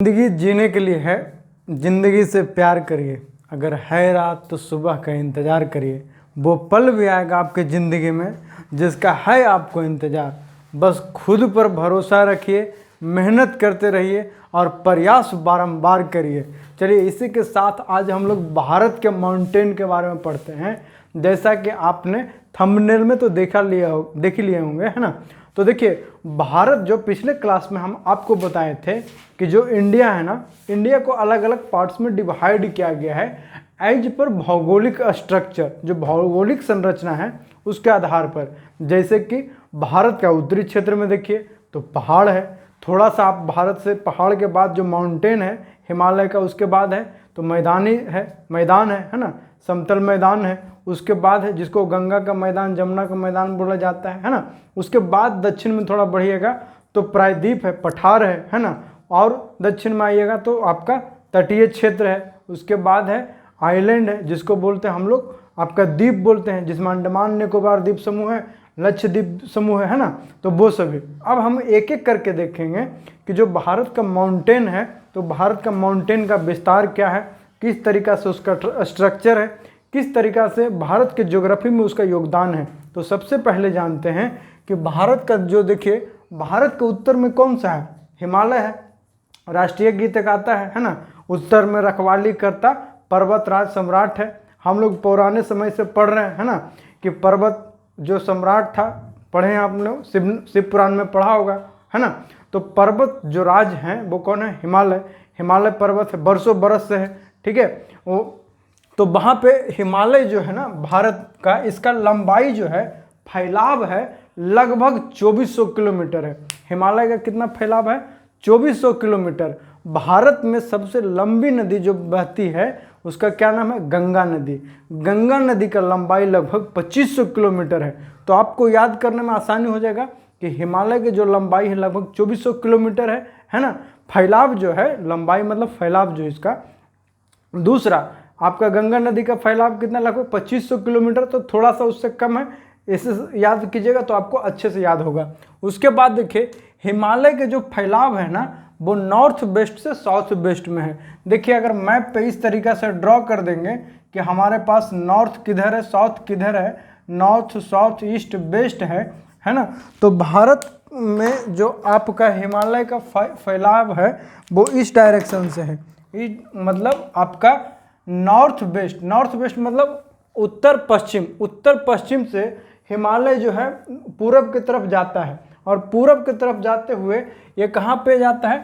जिंदगी जीने के लिए है, जिंदगी से प्यार करिए। अगर है रात तो सुबह का इंतज़ार करिए। वो पल भी आएगा आपकी ज़िंदगी में जिसका है आपको इंतज़ार। बस खुद पर भरोसा रखिए, मेहनत करते रहिए और प्रयास बारंबार करिए। चलिए, इसी के साथ आज हम लोग भारत के माउंटेन के बारे में पढ़ते हैं। जैसा कि आपने थंबनेल में तो देख ही लिए होंगे, है ना। तो देखिए, भारत जो पिछले क्लास में हम आपको बताए थे कि जो इंडिया है ना, इंडिया को अलग अलग पार्ट्स में डिवाइड किया गया है एज पर भौगोलिक स्ट्रक्चर, जो भौगोलिक संरचना है उसके आधार पर। जैसे कि भारत का उत्तरी क्षेत्र में देखिए तो पहाड़ है, थोड़ा सा आप भारत से पहाड़ के बाद जो माउंटेन है हिमालय का, उसके बाद है तो मैदान है ना, समतल मैदान है। उसके बाद है जिसको गंगा का मैदान, जमुना का मैदान बोला जाता है ना। उसके बाद दक्षिण में थोड़ा बढ़िएगा तो प्रायद्वीप है, पठार है ना। और दक्षिण में आइएगा तो आपका तटीय क्षेत्र है। उसके बाद है आइलैंड है, जिसको बोलते हैं हम लोग आपका द्वीप बोलते हैं, जिसमें अंडमान निकोबार द्वीप समूह है, लक्षद्वीप समूह है ना। तो वो सभी अब हम एक एक करके देखेंगे कि जो भारत का माउंटेन है, तो भारत का माउंटेन का विस्तार क्या है, किस तरीका से उसका स्ट्रक्चर है, किस तरीका से भारत के ज्योग्राफी में उसका योगदान है। तो सबसे पहले जानते हैं कि भारत का जो देखिए, भारत के उत्तर में कौन सा है, हिमालय है। राष्ट्रीय गीत गाता है ना, उत्तर में रखवाली करता पर्वतराज सम्राट है। हम लोग पुराने समय से पढ़ रहे हैं ना कि पर्वत जो सम्राट था, पढ़े हैं आप लोग, शिव पुराण में पढ़ा होगा, है ना। तो पर्वत जो राज हैं वो कौन है, हिमालय पर्वत है, बरसों बरस से है, ठीक है वो। तो वहाँ पे हिमालय जो है ना भारत का, इसका लंबाई जो है, फैलाव है लगभग 2400 किलोमीटर है। हिमालय का कितना फैलाव है, 2400 किलोमीटर। भारत में सबसे लंबी नदी जो बहती है उसका क्या नाम है, गंगा नदी। गंगा नदी का लंबाई लगभग 2500 किलोमीटर है। तो आपको याद करने में आसानी हो जाएगा कि हिमालय की जो लंबाई है लगभग 2400 किलोमीटर है ना। फैलाव जो है, लंबाई मतलब फैलाव जो इसका। दूसरा आपका गंगा नदी का फैलाव कितना, लगभग 2500 किलोमीटर, तो थोड़ा सा उससे कम है। इसे याद कीजिएगा तो आपको अच्छे से याद होगा। उसके बाद देखिए, हिमालय के जो फैलाव है ना वो नॉर्थ वेस्ट से साउथ वेस्ट में है। देखिए, अगर मैप पे इस तरीका से ड्रॉ कर देंगे कि हमारे पास नॉर्थ किधर है, साउथ किधर है, नॉर्थ साउथ ईस्ट वेस्ट है ना। तो भारत में जो आपका हिमालय का फैलाव है वो इस डायरेक्शन से है, मतलब आपका नॉर्थ वेस्ट मतलब उत्तर पश्चिम से हिमालय जो है पूरब की तरफ जाता है। और पूरब की तरफ जाते हुए ये कहाँ पे जाता है,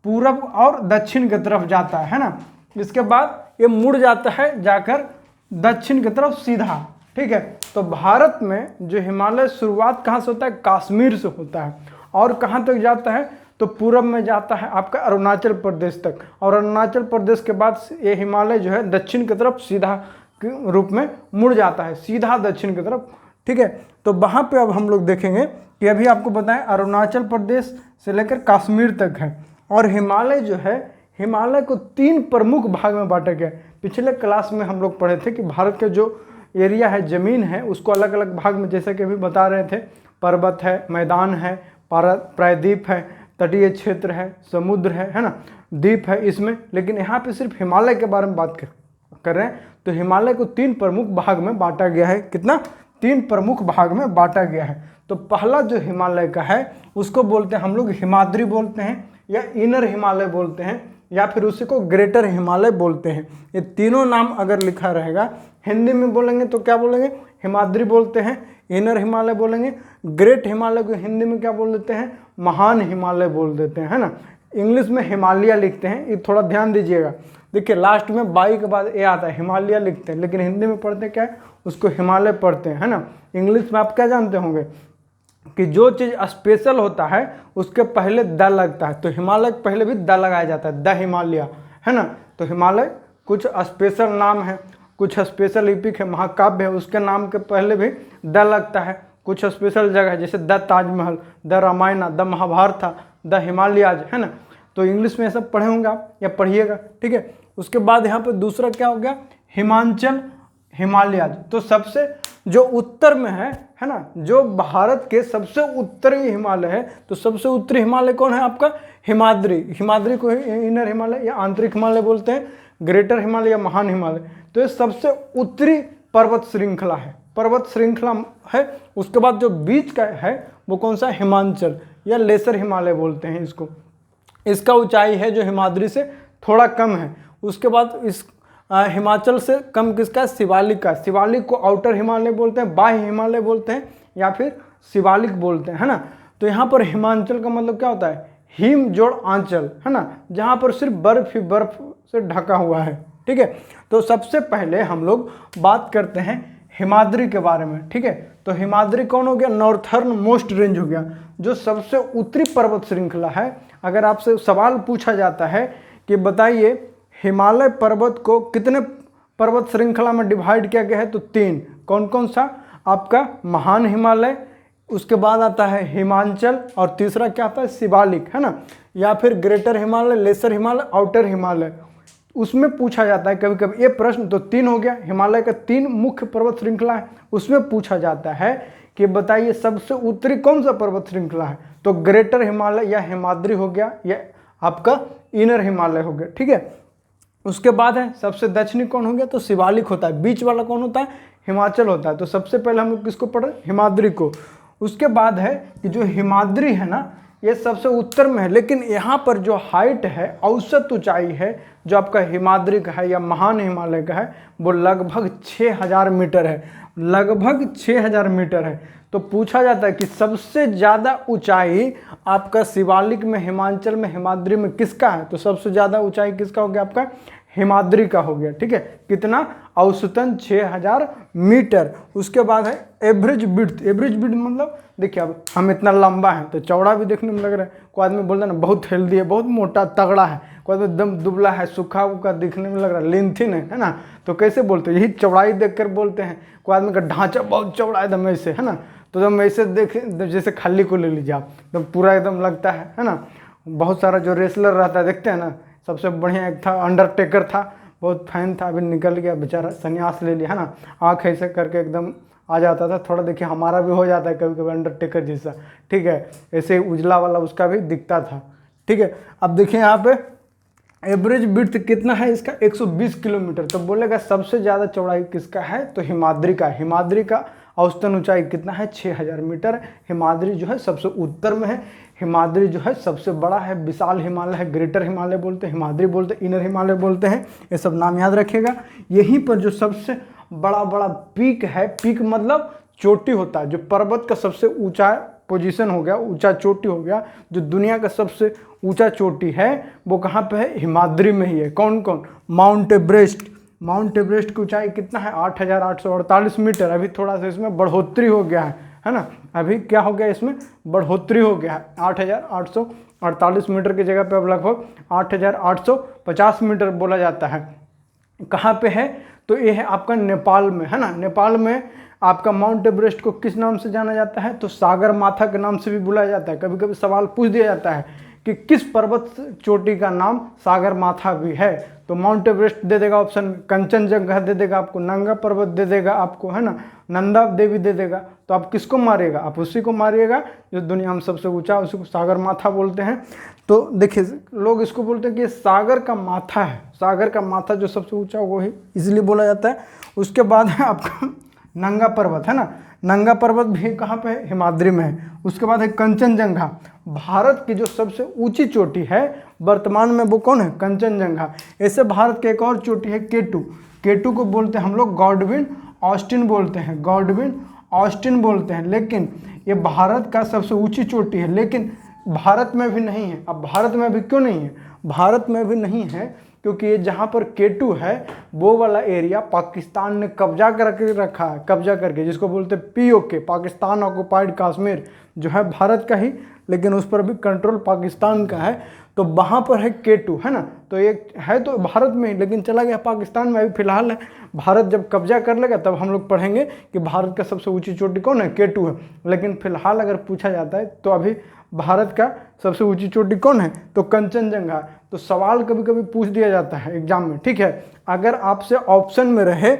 पूरब और दक्षिण की तरफ जाता है ना। इसके बाद ये मुड़ जाता है जाकर दक्षिण की तरफ सीधा, ठीक है। तो भारत में जो हिमालय शुरुआत कहाँ से होता है, कश्मीर से होता है। और कहाँ तक जाता है, तो पूरब में जाता है आपका अरुणाचल प्रदेश तक। और अरुणाचल प्रदेश के बाद ये हिमालय जो है दक्षिण की तरफ सीधा रूप में मुड़ जाता है, सीधा दक्षिण की तरफ, ठीक है। तो वहाँ पे अब हम लोग देखेंगे कि अभी आपको बताएं अरुणाचल प्रदेश से लेकर कश्मीर तक है। और हिमालय जो है, हिमालय को 3 प्रमुख भाग में बांटा गया है। पिछले क्लास में हम लोग पढ़े थे कि भारत के जो एरिया है, ज़मीन है, उसको अलग अलग भाग में, जैसे कि अभी बता रहे थे, पर्वत है, मैदान है, प्रायद्वीप है, तटीय क्षेत्र है, समुद्र है ना, द्वीप है इसमें। लेकिन यहाँ पे सिर्फ हिमालय के बारे में बात कर रहे हैं। तो हिमालय को 3 प्रमुख भाग में बांटा गया है। कितना, 3 प्रमुख भाग में बांटा गया है। तो पहला जो हिमालय का है उसको बोलते हैं हम लोग हिमाद्री बोलते हैं, या इनर हिमालय बोलते हैं, या फिर उसी को ग्रेटर हिमालय बोलते हैं। ये तीनों नाम अगर लिखा रहेगा, हिंदी में बोलेंगे तो क्या बोलेंगे, हिमाद्री बोलते हैं, इनर हिमालय बोलेंगे, ग्रेट हिमालय को हिंदी में क्या बोल देते हैं, महान हिमालय बोल देते हैं, है ना। इंग्लिश में हिमालय लिखते हैं, ये थोड़ा ध्यान दीजिएगा। देखिए, लास्ट में बाई के बाद ए आता है, हिमालय लिखते हैं, लेकिन हिंदी में पढ़ते क्या है, उसको हिमालय पढ़ते हैं, है ना। इंग्लिश में आप क्या जानते होंगे कि जो चीज़ स्पेशल होता है उसके पहले द लगता है। तो हिमालय के पहले भी द लगाया जाता है, द हिमालय, है ना। तो हिमालय कुछ स्पेशल नाम है, कुछ स्पेशल एपिक है, महाकाव्य है, उसके नाम के पहले भी द लगता है। कुछ स्पेशल जगह है, जैसे the Taj Mahal, the Ramayana, the Mahabharata, the Himalayas, है ना। तो इंग्लिश में ये सब पढ़े होंगे आप या पढ़िएगा, ठीक है। उसके बाद यहाँ पे दूसरा क्या हो गया, हिमाचल। हिमालय। तो सबसे जो उत्तर में है ना, जो भारत के सबसे उत्तरी हिमालय है, तो सबसे उत्तरी हिमालय कौन है आपका? हिमाद्री। हिमाद्री को इनर हिमालय या आंतरिक हिमालय बोलते हैं, ग्रेटर हिमालय या महान हिमालय। तो ये सबसे उत्तरी पर्वत श्रृंखला है, पर्वत श्रृंखला है। उसके बाद जो बीच का है वो कौन सा? हिमांचल या लेसर हिमालय बोलते हैं इसको। इसका ऊंचाई है जो हिमाद्री से थोड़ा कम है। उसके बाद इस हिमाचल से कम किसका? शिवालिक का। शिवालिक को आउटर हिमालय बोलते हैं, बाह्य हिमालय बोलते हैं, या फिर शिवालिक बोलते हैं, है ना। तो यहाँ पर हिमांचल का मतलब क्या होता है? हिम जोड़ आंचल, है ना, जहाँ पर सिर्फ बर्फ ही बर्फ से ढका हुआ है। ठीक है, तो सबसे पहले हम लोग बात करते हैं हिमाद्री के बारे में। ठीक है, तो हिमाद्री कौन हो गया? नॉर्थर्न मोस्ट रेंज हो गया, जो सबसे उत्तरी पर्वत श्रृंखला है। अगर आपसे सवाल पूछा जाता है कि बताइए हिमालय पर्वत को कितने पर्वत श्रृंखला में डिवाइड किया गया है, तो 3। कौन कौन सा? आपका महान हिमालय, उसके बाद आता है हिमांचल, और तीसरा क्या आता है? शिवालिक, है ना, या फिर greater Himalaya, lesser Himalaya, outer Himalaya. उसमें पूछा जाता है कभी कभी ये प्रश्न। तो 3 हो गया, हिमालय का 3 मुख्य पर्वत श्रृंखला है। उसमें पूछा जाता है कि बताइए सबसे उत्तरी कौन सा पर्वत श्रृंखला है, तो ग्रेटर हिमालय या हिमाद्री हो गया, या आपका इनर हिमालय हो गया। ठीक है, उसके बाद है सबसे दक्षिणी कौन हो गया? तो शिवालिक होता है। बीच वाला कौन होता है? हिमाचल होता है। तो सबसे पहले हम लोग किसको पढ़ रहे? हिमाद्री को। उसके बाद है कि जो हिमाद्री है ना, ये सबसे उत्तर में है, लेकिन यहाँ पर जो हाइट है, औसत ऊंचाई है जो आपका हिमाद्री का है या महान हिमालय का है, वो लगभग 6000 मीटर है, लगभग 6000 मीटर है। तो पूछा जाता है कि सबसे ज़्यादा ऊंचाई आपका शिवालिक में, हिमाचल में, हिमाद्री में किसका है? तो सबसे ज़्यादा ऊंचाई किसका हो गया? आपका हिमाद्री का हो गया। ठीक है, कितना? औसतन 6000 मीटर। उसके बाद है एवरेज विड्थ। एवरेज विड्थ मतलब देखिए, अब हम इतना लंबा है तो चौड़ा भी देखने में लग रहा है। कोई आदमी बोल रहा है ना बहुत हेल्दी है, बहुत मोटा तगड़ा है, कोई आदमी एकदम दुबला है, सूखा उखा दिखने में लग रहा है, लेंथिन है ना, तो कैसे बोलते हैं? यही चौड़ाई देखकर बोलते हैं। कोई आदमी का ढांचा बहुत चौड़ा है एकदम ऐसे, है ना, तो जब ऐसे देखें, जैसे खल्ली को ले लीजिए आप, एकदम पूरा एकदम लगता है ना। बहुत सारा जो रेसलर रहता है देखते हैं ना, सबसे बढ़िया एक था अंडरटेकर था, बहुत फैन था, अभी निकल गया बेचारा, संन्यास ले लिया, है ना। आँख ऐसे करके एकदम आ जाता था, थोड़ा देखिए हमारा भी हो जाता है कभी कभी अंडरटेकर जैसा। ठीक है, ऐसे उजला वाला उसका भी दिखता था। ठीक है, अब देखिए यहाँ पे एवरेज विड्थ कितना है इसका? 120 किलोमीटर। तो बोलेगा सबसे ज़्यादा चौड़ाई किसका है? तो हिमाद्री का। हिमाद्री का औसतन ऊंचाई कितना है? 6000 मीटर। हिमाद्री जो है सबसे उत्तर में है। हिमाद्री जो है सबसे बड़ा है, विशाल हिमालय है, ग्रेटर हिमालय बोलते हैं, हिमाद्री बोलते हैं, इनर हिमालय बोलते हैं। ये सब नाम याद रखिएगा। यहीं पर जो सबसे बड़ा बड़ा पीक है, पीक मतलब चोटी होता है, जो पर्वत का सबसे ऊंचा पोजीशन हो गया, ऊंचा चोटी हो गया, जो दुनिया का सबसे ऊंचा चोटी है वो कहाँ पे है? हिमाद्री में ही है। कौन कौन? Mount Everest. माउंट एवरेस्ट की ऊंचाई कितना है? 8848 मीटर। अभी थोड़ा सा इसमें बढ़ोतरी हो गया है ना, अभी क्या हो गया? इसमें बढ़ोतरी हो गया है। 8848 मीटर की जगह पे अब लगभग 8850 मीटर बोला जाता है। कहाँ पे है? तो ये है आपका नेपाल में, है ना। नेपाल में आपका माउंट एवरेस्ट को किस नाम से जाना जाता है? तो सागर माथा के नाम से भी बुलाया जाता है। कभी कभी सवाल पूछ दिया जाता है कि किस पर्वत चोटी का नाम सागर माथा भी है, तो माउंट एवरेस्ट दे देगा ऑप्शन में, कंचनजंगा दे देगा आपको, नंगा पर्वत दे देगा आपको, है ना, नंदा देवी दे देगा। तो आप किसको मारिएगा? आप उसी को मारिएगा जो दुनिया में सबसे ऊंचा, उसी को सागर माथा बोलते हैं। तो देखिए लोग इसको बोलते हैं कि सागर का माथा है, सागर का माथा जो सबसे ऊंचा वो ही इसलिए बोला जाता है। उसके बाद है आपका नंगा पर्वत, है ना, नंगा पर्वत भी कहाँ पे है? हिमाद्री में है। उसके बाद है कंचनजंगा। भारत की जो सबसे ऊंची चोटी है वर्तमान में वो कौन है? कंचनजंगा। ऐसे भारत की एक और चोटी है केटू। केटू को बोलते हैं हम लोग गॉडविन ऑस्टिन बोलते हैं, गॉडविन ऑस्टिन बोलते हैं। लेकिन ये भारत का सबसे ऊंची चोटी है, लेकिन भारत में भी नहीं है। अब भारत में भी क्यों नहीं है? भारत में भी नहीं है क्योंकि ये जहाँ पर केटू है वो वाला एरिया पाकिस्तान ने कब्जा करके रखा है, कब्जा करके, जिसको बोलते हैं POK, पाकिस्तान ऑक्युपाइड कश्मीर, जो है भारत का ही, लेकिन उस पर भी कंट्रोल पाकिस्तान का है। तो वहाँ पर है केटू, है ना। तो ये है तो भारत में ही, लेकिन चला गया पाकिस्तान में, अभी फिलहाल है। भारत जब कब्जा कर लेगा तब हम लोग पढ़ेंगे कि भारत का सबसे ऊंची चोटी कौन है? केटू है। लेकिन फिलहाल अगर पूछा जाता है तो अभी भारत का सबसे ऊंची चोटी कौन है? तो कंचनजंगा। तो सवाल कभी कभी पूछ दिया जाता है एग्जाम में, ठीक है। अगर आपसे ऑप्शन में रहे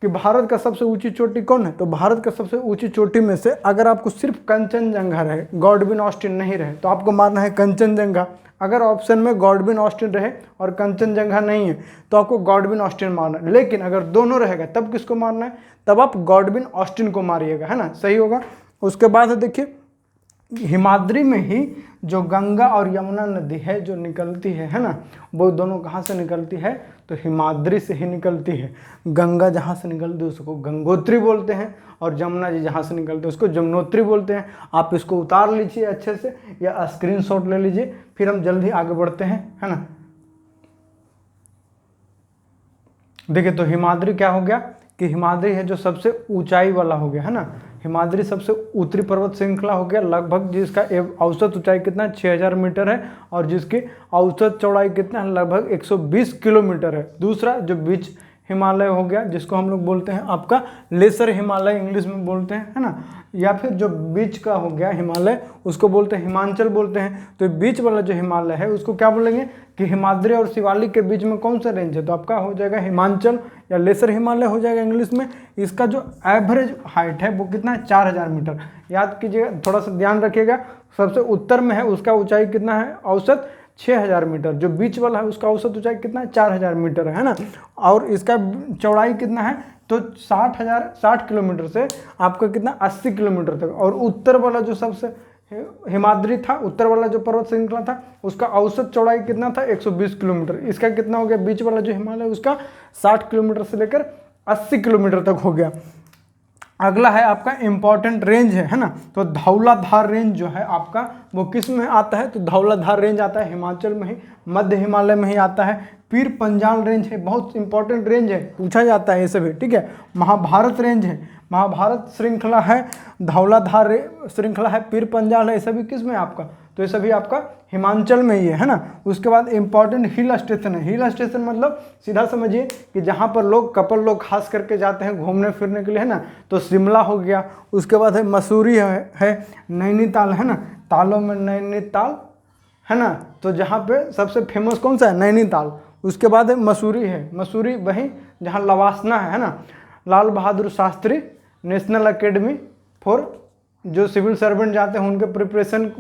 कि भारत का सबसे ऊंची चोटी कौन है, तो भारत का सबसे ऊंची चोटी में से अगर आपको सिर्फ कंचनजंगा रहे, गॉडविन ऑस्टिन नहीं रहे, तो आपको मारना है कंचनजंगा। अगर ऑप्शन में गॉडविन ऑस्टिन रहे और कंचनजंगा नहीं है तो आपको गॉडविन ऑस्टिन मारना है। लेकिन अगर दोनों रहेगा तब किसको मारना है, तब आप गॉडविन ऑस्टिन को मारिएगा, है ना, सही होगा। उसके बाद देखिए हिमाद्री में ही जो गंगा और यमुना नदी है जो निकलती है ना, वो दोनों कहाँ से निकलती है, तो हिमाद्री से ही निकलती है। गंगा जहाँ से निकलती है उसको गंगोत्री बोलते हैं और यमुना जी जहाँ से निकलते हैं उसको जमुनोत्री बोलते हैं। आप इसको उतार लीजिए अच्छे से या स्क्रीनशॉट ले लीजिए, फिर हम जल्दी आगे बढ़ते हैं, है ना। देखिए तो हिमाद्री क्या हो गया कि हिमाद्री है जो सबसे ऊंचाई वाला हो गया, है ना। हिमाद्री सबसे उत्तरी पर्वत श्रृंखला हो गया लगभग, जिसका औसत ऊंचाई कितना 6000 मीटर है और जिसकी औसत चौड़ाई कितना है, लगभग 120 किलोमीटर है। दूसरा जो बीच हिमालय हो गया जिसको हम लोग बोलते हैं आपका लेसर हिमालय इंग्लिश में बोलते हैं, है ना, या फिर जो बीच का हो गया हिमालय उसको बोलते हैं हिमांचल बोलते हैं। तो बीच वाला जो हिमालय है उसको क्या बोलेंगे कि हिमाद्री और शिवालिक के बीच में कौन सा रेंज है, तो आपका हो जाएगा हिमांचल या लेसर हिमालय हो जाएगा इंग्लिश में। इसका जो एवरेज हाइट है वो कितना है, 4000 मीटर। याद कीजिएगा, थोड़ा सा ध्यान रखिएगा, सबसे उत्तर में है उसका ऊंचाई कितना है, औसत 6000 मीटर। जो बीच वाला है उसका औसत ऊंचाई कितना है, 4000 मीटर है ना। और इसका चौड़ाई कितना है, तो 60 किलोमीटर से आपका कितना 80 किलोमीटर तक। और उत्तर वाला जो सबसे हिमाद्री था, उत्तर वाला जो पर्वत श्रृंखला था उसका औसत चौड़ाई कितना था, 120 किलोमीटर। इसका कितना हो गया, बीच वाला जो हिमालय उसका 60 किलोमीटर से लेकर 80 किलोमीटर तक हो गया। अगला है आपका इंपॉर्टेंट रेंज है ना, तो धौलाधार रेंज जो है आपका वो किस में आता है, तो धौलाधार रेंज आता है हिमाचल में ही, मध्य हिमालय में ही आता है। पीर पंजाल रेंज है, बहुत इंपॉर्टेंट रेंज है, पूछा जाता है ये सभी, ठीक है। महाभारत रेंज है, महाभारत श्रृंखला है, धौलाधार श्रृंखला है, पीर पंजाल है, ये सभी किस में आपका, तो ये सभी आपका हिमाचल में ही है ना। उसके बाद इंपॉर्टेंट हिल स्टेशन है। हिल स्टेशन मतलब सीधा समझिए कि जहाँ पर लोग कपल लोग खास करके जाते हैं घूमने फिरने के लिए, है ना, तो शिमला हो गया। उसके बाद है मसूरी है नैनीताल, है ना, तालों में नैनीताल, है ना, तो जहाँ पे सबसे फेमस कौन सा है, नैनीताल। उसके बाद है मसूरी वहीं जहाँ लवासना है ना, Lal Bahadur Shastri national academy for जो सिविल सर्वेंट जाते हैं उनके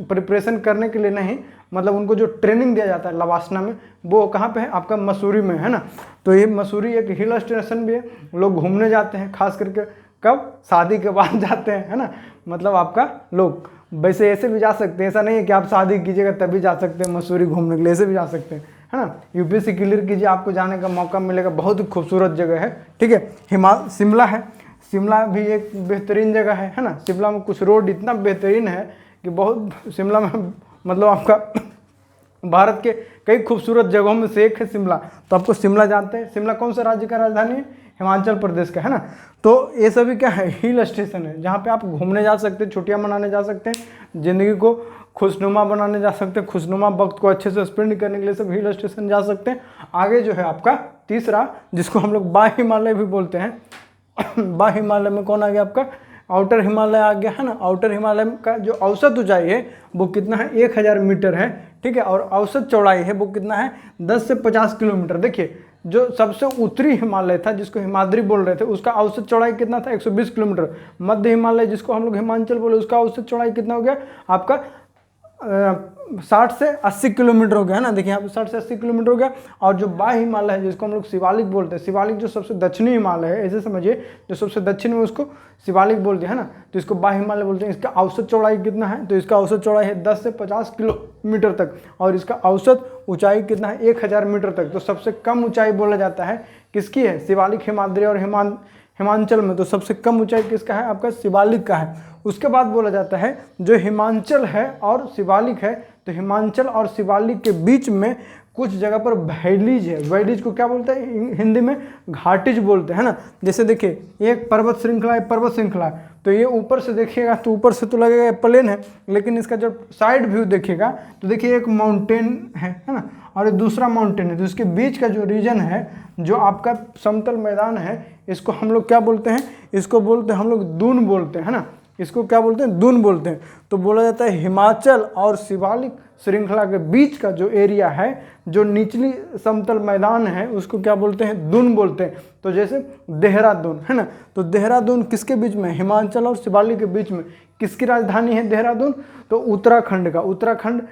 प्रिपरेशन करने के लिए नहीं, मतलब उनको जो ट्रेनिंग दिया जाता है लवासना में, वो कहाँ पे है आपका मसूरी में, है ना। तो ये मसूरी एक हिल स्टेशन भी है, लोग घूमने जाते हैं, खास करके कब, शादी के बाद जाते हैं, है ना, मतलब आपका लोग वैसे ऐसे भी जा सकते हैं, ऐसा नहीं है कि आप शादी कीजिएगा तभी जा सकते हैं मसूरी घूमने के लिए, ऐसे भी जा सकते हैं, है ना। यूपीएससी क्लियर कीजिए, आपको जाने का मौका मिलेगा, बहुत ही खूबसूरत जगह है, ठीक है। शिमला है, शिमला भी एक बेहतरीन जगह है ना। शिमला में कुछ रोड इतना बेहतरीन है कि बहुत, शिमला में मतलब आपका भारत के कई खूबसूरत जगहों में से एक है शिमला। तो आपको शिमला जानते हैं, शिमला कौन सा राज्य का राजधानी है, हिमाचल प्रदेश का, है ना। तो ये सभी क्या है, हिल स्टेशन है जहाँ पे आप घूमने जा सकते हैं, छुट्टियाँ मनाने जा सकते हैं, ज़िंदगी को खुशनुमा बनाने जा सकते हैं, खुशनुमा वक्त को अच्छे से स्पेंड करने के लिए सब हिल स्टेशन जा सकते हैं। आगे जो है आपका तीसरा, जिसको हम लोग बाह्य हिमालय भी बोलते हैं, बाह्य हिमालय में कौन आ गया आपका, आउटर हिमालय आ गया, है ना। आउटर हिमालय का जो औसत ऊंचाई है वो कितना है, 1000 मीटर है, ठीक है। और औसत चौड़ाई है वो कितना है, 10 से 50 किलोमीटर। देखिए जो सबसे उत्तरी हिमालय था जिसको हिमाद्री बोल रहे थे उसका औसत चौड़ाई कितना था, 120 किलोमीटर। मध्य हिमालय जिसको हम लोग हिमाचल बोले उसका औसत चौड़ाई कितना हो गया आपका 60 से 80 किलोमीटर हो गया, है ना। देखिए यहाँ पे 60 से 80 किलोमीटर हो गया। और जो बाह्य हिमालय है जिसको हम लोग शिवालिक बोलते हैं, शिवालिक जो सबसे दक्षिणी हिमालय है, ऐसे समझिए जो सबसे दक्षिण में उसको शिवालिक बोलते हैं ना, तो इसको बाह्य हिमालय बोलते हैं। इसका औसत चौड़ाई कितना है, तो इसका औसत चौड़ाई है 10 से 50 किलोमीटर तक और इसका औसत ऊंचाई कितना है, 1000 मीटर तक। तो सबसे कम ऊंचाई बोला जाता है किसकी है, शिवालिक, हिमाद्री और हिमाचल में तो सबसे कम ऊंचाई किसका है, आपका शिवालिक का है। उसके बाद बोला जाता है जो हिमाचल है और शिवालिक है, तो हिमाचल और शिवालिक के बीच में कुछ जगह पर वैलीज है। वैलीज को क्या बोलते हैं हिंदी में, घाटीज बोलते हैं ना। जैसे देखिए एक पर्वत श्रृंखला है, तो ये ऊपर से देखिएगा तो ऊपर से तो लगेगा प्लेन है, लेकिन इसका जब साइड व्यू देखिएगा तो देखिए एक माउंटेन है ना, और दूसरा माउंटेन है। तो इसके बीच का जो रीजन है, जो आपका समतल मैदान है, इसको हम लोग क्या बोलते हैं, इसको बोलते हैं हम लोग दून बोलते हैं, है ना। इसको क्या बोलते हैं, दून बोलते हैं। तो बोला जाता है हिमाचल और शिवालिक श्रृंखला के बीच का जो एरिया है, जो निचली समतल मैदान है, उसको क्या बोलते हैं, दून बोलते हैं। तो जैसे देहरादून है ना, तो देहरादून किसके बीच में, हिमाचल और शिवालिक के बीच में। किसकी राजधानी है देहरादून, तो उत्तराखंड का। उत्तराखंड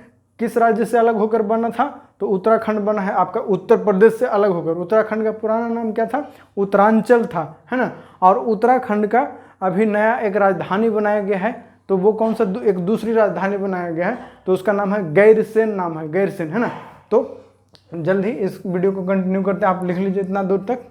किस राज्य से अलग होकर बना था, तो उत्तराखंड बना है आपका उत्तर प्रदेश से अलग होकर। उत्तराखंड का पुराना नाम क्या था, उत्तरांचल था, है ना। और उत्तराखंड का अभी नया एक राजधानी बनाया गया है, तो वो कौन सा, एक दूसरी राजधानी बनाया गया है, तो उसका नाम है गैरसेन, नाम है गैरसेन, है ना। तो जल्द ही इस वीडियो को कंटिन्यू करते हैं, आप लिख लीजिए इतना दूर तक।